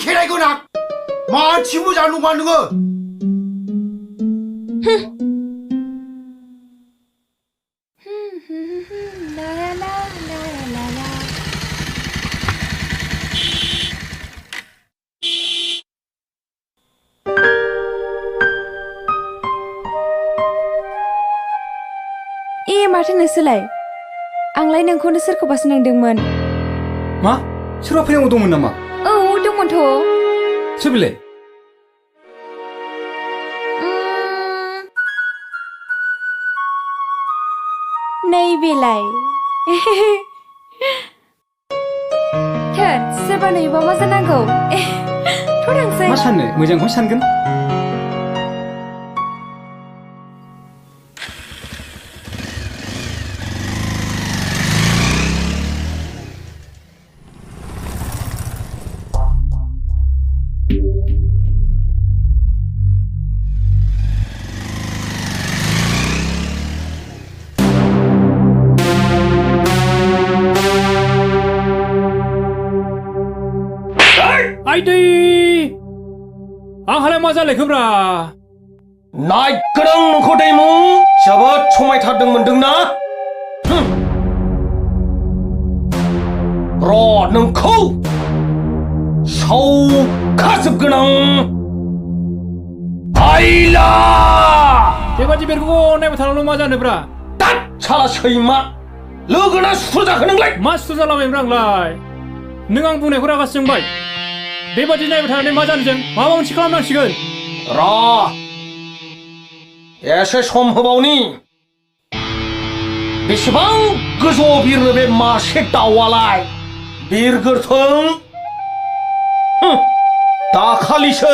खेराइखौ नाग मानसि मोजां नङा नोङो माथो नोंसोरलाय आंलाय नोंखौनो सोरखौबासो नांदोंमोन मा सोरबा फैनांगौ दंमोन नामा औ दंमोनथ' सोर बेलाय नै बेलाय थोद सोरबा नुयोबा मा जानांगौ थ' थांसै मा साननो मोजांखौनो सानगोन आइदै आंहालाय मा जालायखोब्रा नायगोनां नोंखौ दैमु जोबोद समायथारदों मोनदोंना र' नोंखौ सौखाजोबगोन आं आइला बेबादि बेरखौ नायबाय थानांगौ मा जानोब्रा दाद साला सैमा लोगोना सुथुर जाखो नोंलाय मा सुथुर जालाबायब्रा आंलाय नों आं बुंनायखौ रागा जोंबाय बेबादि नायबाय थानानै मा जानो जों माबा मोनसे खालामनांसिगोन र' एसे सम होबावनि बेसेबां गोजौ बिरनो बे मासे दाउआलाय बिरगोरथों दाखालिसो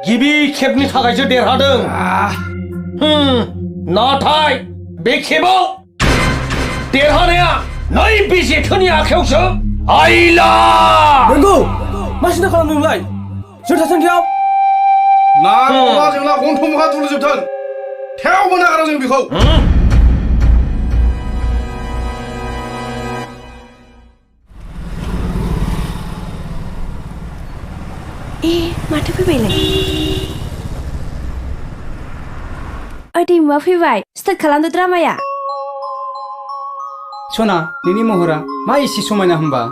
गिबि खेबनि थाखायसो देरहादों नाथाय बे खेबाव देरहानाया नै बे जेथोनि आखायावसो आइला नंगौ मा सिन्था खालामदों नोंलाय जों थाथोंथियाव नांगौबा जोंना गन्थं मोखां दुलुजोबथों थेवबो नागारा जों बेखौ माथो फैबायलाय दैमुआ फैबाय स्टार्ट खालामदो ड्रामाया सना नोंनि महरा मा एसे समायना होमबा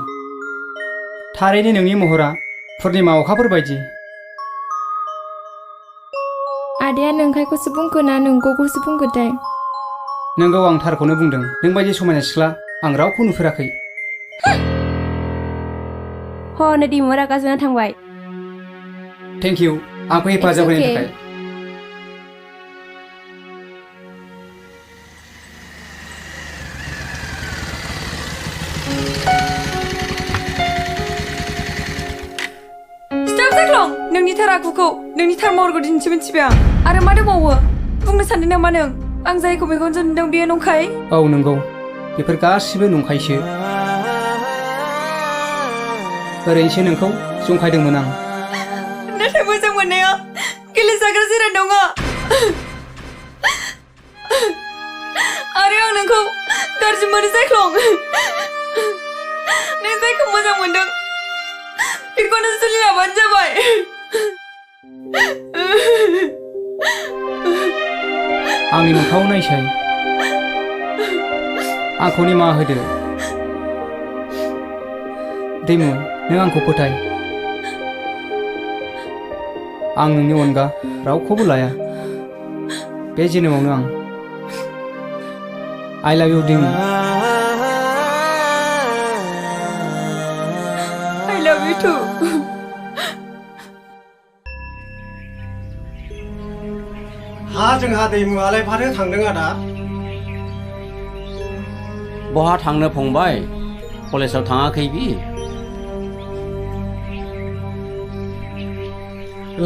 थारैनो नोंनि महरा पुर्निमा अखाफोर बायदि आदाया नंखायखौसो बुंगोन ना नंगौखौसो बुंगोनथाय नोंगौ आं थारखौनो बुंदों नोंबायदि समायना सिख्ला आं रावखौ नुफेराखै नै दैमुआ रागा जोंना थांबाय थेंक इउ आंखौ हेफाजाब होनायनि थाखाय नोंनि थार आखुखौ नोंनि थार महरखौ दिन्थि मिथिबाय आं आरो मा दंबावो बुंनो सानदों नामा नों आं जायखौ मेगनजों नुदों बेयो नंखाय औ नंगौ बेफोर गासिबो नंखायसो ओरैनोसो नोंखौ जंखायदोंमोन आं नाथाय मोजां मोननाया गेलेजाग्रा जिराद नङा आरो आं नोंखौ गाज्रि मोनो जायख्लं नों जायखौ मोजां मोनदों बेखौनो जुलि लाबानो जाबाय आंनि मोखाङाव नायसै आंखौ निमाहा होदो दैमु नों आंखौ फोथाय आं नोंनि अनगा रावखौबो लाया बे जोनोमावनो आं आइ लाभ इउ दैमु आइ लाभ इउ टु जोंहा दैमुआलाय फाथो थांदों आदा बहा थांनो फंबाय कलेजाव थाङाखै बि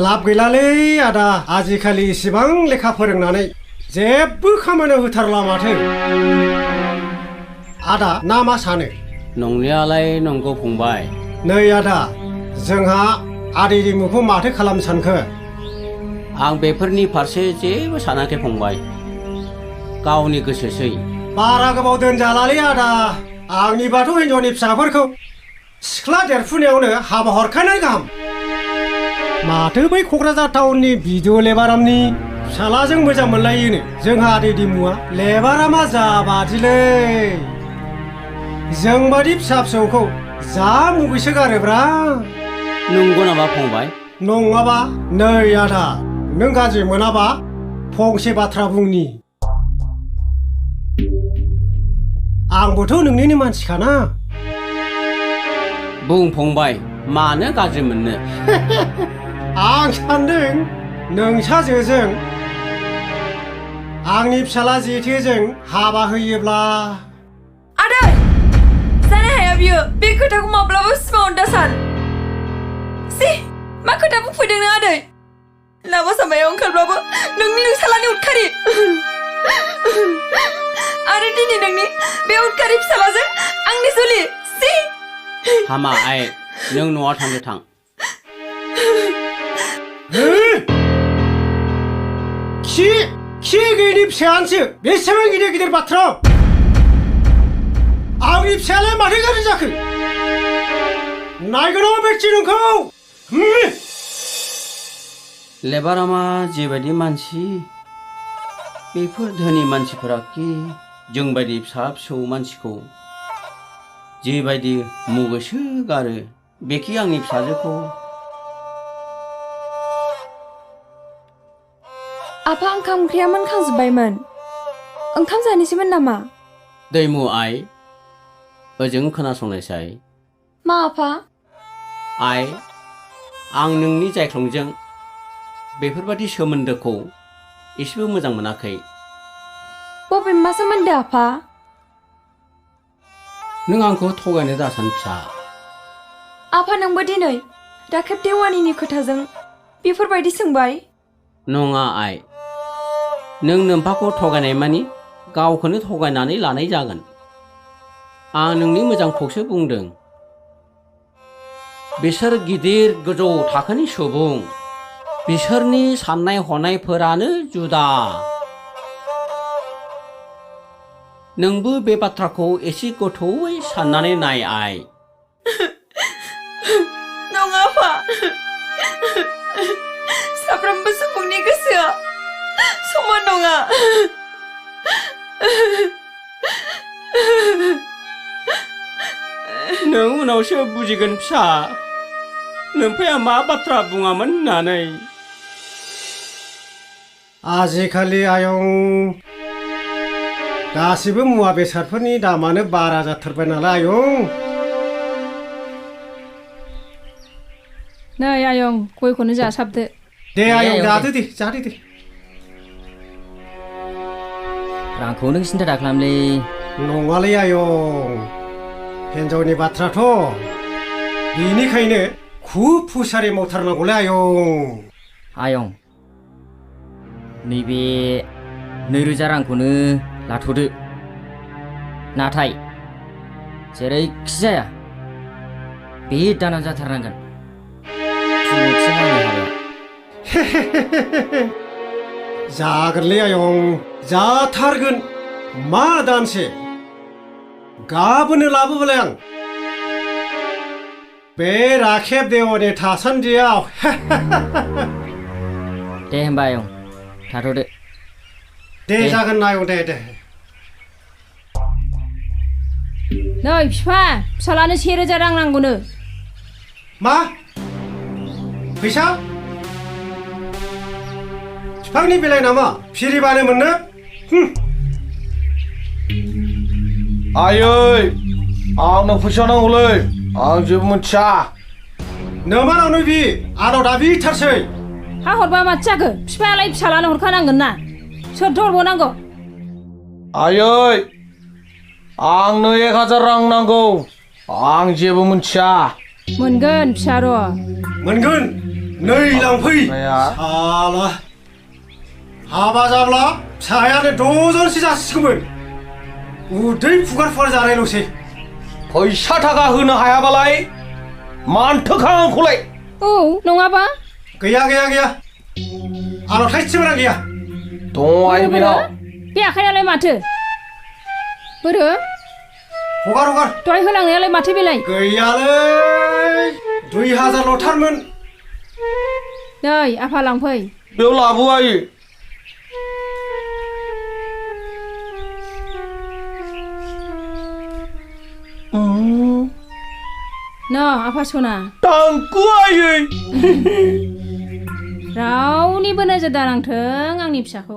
लाब गैलालै आदा आजिखालि इसिबां लेखा फोरोंनानै जेबो खामानियाव होथारला माथो आदा ना मा सानो नंनायालाय नंगौ फंबाय नै आदा जोंहा आदै दैमुखौ माथो खालामनो सानखो आं बेफोरनि फारसे जेबो सानाखै फंबाय गावनि गोसोसै बारा गोबाव दोनजालालै आदा आंनिबाथ' हिनजावनि फिसाफोरखौ सिख्ला देरफुनायावनो हाबा हरखानाय गाहाम माथो बै क'क्राझार टाउननि भिडिअ' लेबारामनि फिसालाजों मोजां मोनलायोनो जोंहा आदै दिमुआ लेबारामा जाबादिलै जोंबादि फिसा फिसौखौ जा मुगैसो गारोब्रा नंगौ नामा फंबाय नङाबा नै आदा नों गाज्रि मोनाबा फंसे बाथ्रा बुंनि आंबोथ' नोंनिनो मानसिखाना बुं फंबाय मानो गाज्रि मोननो आं सान्दों नोंसाजोजों आंनि फिसाला जेथोजों हाबा होयोब्ला आदै जानो हाया बियो बे खोथाखौ माब्लाबा सिमाङाव दासान सि मा खोथा बुंफैदों नों आदै लामा सामायाव ओंखारब्लाबो नोंनि नोंसालानि उदखारि आरो दिनै नोंनि बे उदखारि फिसालाजों आंनि जुलि सि हामा आइ नों न'आव थांनो थां खि गैयिनि फिसायानोसो बेसेबां गिदिर गिदिर बाथ्रा आंनि फिसायालाय माथो गाज्रि जाखो नायगोन बेक्ति नोंखौ लेबारामा जेबायदि मानसि बेफोर धोनि मानसिफोरा कि जोंबायदि फिसा फिसौ मानसिखौ जेबायदि मुगैसो गारो बेखि आंनि फिसाजोखौ आफा ओंखाम ओंख्रिया मोनखांजोब्बायमोन ओंखाम जानोसैमोन नामा दैमु आइ ओजों खोनासंनायसाय मा आफा आइ आं नोंनि जायख्लंजों बेफोरबादि सोमोन्दोखौ एसेबो मोजां मोनाखै बबे मा सोमोन्दो आफा नों आंखौ थगायनो दासान फिसा आफा नोंबो दिनै राखेब देवानिनि खोथाजों बेफोरबायदि सोंबाय नङा आइ नों नोम्फाखौ थगायनाय मानि गावखौनो थगायनानै लानाय जागोन आं नोंनि मोजांखौसो बुंदों बिसोर गिदिर गोजौ थाखोनि सुबुं बिसोरनि साननाय हनायफोरानो जुदा नोंबो बे बाथ्राखौ एसे गोथौयै साननानै नाय आइ नङा आफा साफ्रोमबो सुबुंनि गोसोआ समान नङा नों उनावसो बुजिगोन फिसा नोम्फाया मा बाथ्रा बुङामोन होननानै आजिखालि आयं गासिबो मुवा बेसादफोरनि दामानो बारा जाथारबाय नालाय आयं नै आयं गयखौनो जासाबदो दे आयं जादो दे रांखौ नों सिन्था दाखालामलै नङालै आयं हिन्जावनि बाथ्राथ' बेनिखायनो खुब फुसारि मावथारनांगौलै आयं नैबे 2000 रांखौनो लाथ'दो नाथाय जेरैखि जाया बे दानाव जाथारनांगोन जागोनलै आयं जाथारगोन मा दानसे गाबोननो लाबोबालाय आं बे राखेब देवानि थासान्दियाव दे होमबा आयं थाथ'दो दे जागोन आयं दे नै बिफा फिसालानो 1000 रां नांगौनो मा फैसा बिफांनि बिलाइ नामा फिरिबानो मोननो आयै आंनो फैसा नांगौलै आं जेबो मिथिया नोमानावनो बि आंनाव दाबिथारसै हा हरबा माथो जाखो बिफायालाय फिसालानो हरखानांगोन ना सोरथो हरबावनांगौ आयै आंनो 1000 रां नांगौ आं जेबो मिथिया मोनगोन फिसा र' मोनगोन नै लांफै साला हाबा जाब्ला फिसायानो 10 जनसो जासिगौमोन उदै फुगार जानायल'सै फैसा थाखा होनो हायाबालाय मानथोखा आंखौलाय औ नङाबा गैया आंनाव थाइसेबो रां गैया दङ आइ बेनाव बे आखाइयालाय माथो बोरो हगार दहाय होलांनायालाय माथो बेलाय गैयालै 2000 ल'थारमोन नै आफा लांफै बेयाव लाबो आयै न आफा सना तांखौ आयै रावनिबो नोजोर दानांथों आंनि फिसाखौ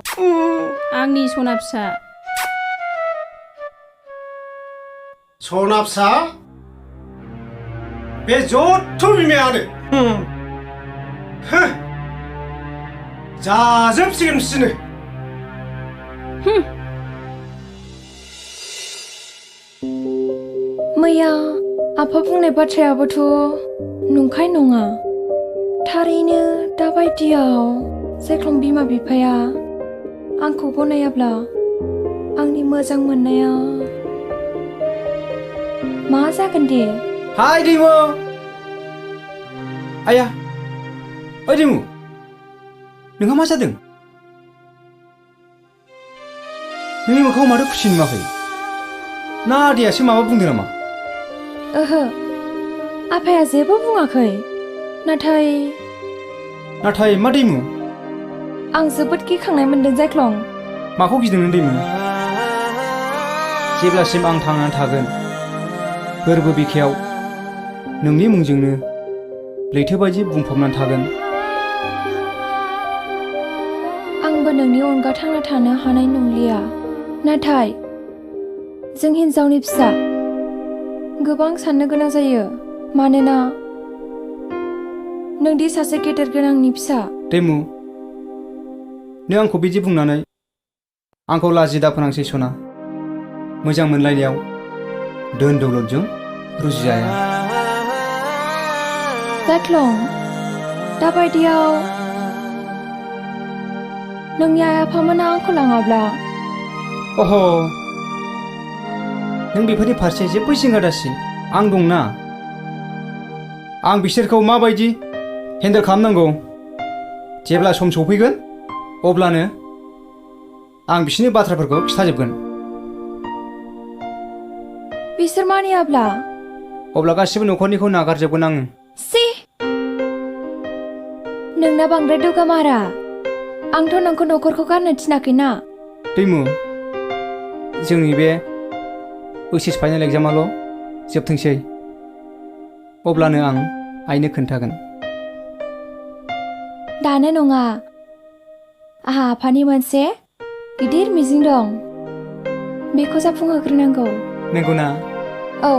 आंनि सना फिसा सना फिसा बे जथ' बिमायानो जाजोबसिगोन बिसोरनो मैया आफा बुंनाय बाथ्रायाबोथ' नंखाय नङा थारैनो दाबायदियाव जायख्लं बिमा बिफाया आंखौ गनायाब्ला आंनि मोजां मोननाया मा जागोन दे हाय दैमु आया ओइ दैमु नोंहा मा जादों नोंनि मोखाङाव माथो खुसि नुवाखै ना आदैयासो माबा बुंदों नामा ओहो आफाया जेबो बुङाखै नाथाय मा दैमु आं जोबोद गिखांनाय मोनदों जायख्लं माखौ गिदों नों दैमु जेब्लासिम आं थांनानै थागोन गोरबो बिखायाव नोंनि मुंजोंनो लैथो बायदि बुंफबनानै थागोन आंबो नोंनि अनगा थांना थानो हानाय नंलिया नाथाय जों हिन्जावनि फिसा गोबां साननो गोनां जायो मानोना नोंदि सासे गेदेर गोनांनि फिसा दैमु नों आंखौ बिदि बुंनानै आंखौ लाजि दाफोनांसै सना मोजां मोनलायनायाव धोन दौलतजों रुजुजाया जायख्लं दाबायदियाव नोंनि आइ आफामोना आंखौ लाङाब्ला अह नों बेफोरनि फारसे जेबो जिंगा दासि आं दंना आं बिसोरखौ माबायदि हेन्डेल खालामनांगौ जेब्ला सम सफैगोन अब्लानो आं बिसोरनि बाथ्राफोरखौ खिथाजोबगोन बिसोर मानियाब्ला अब्ला गासिबो न'खरनिखौ नागारजोबगोन आङो सि नोंना बांद्राय दुगामारा आंथ' नोंखौ न'खरखौ गारनो थिनाखैना दैमु जोंनि बे ओइचएस फाइनाल एग्जामाल' जोबथोंसै अब्लानो आं आइनो खोन्थागोन दानो नङा आहा आफानि मोनसे गिदिर मिजिं दं बेखौ जाफुंहोग्रोनांगौ नंगौना औ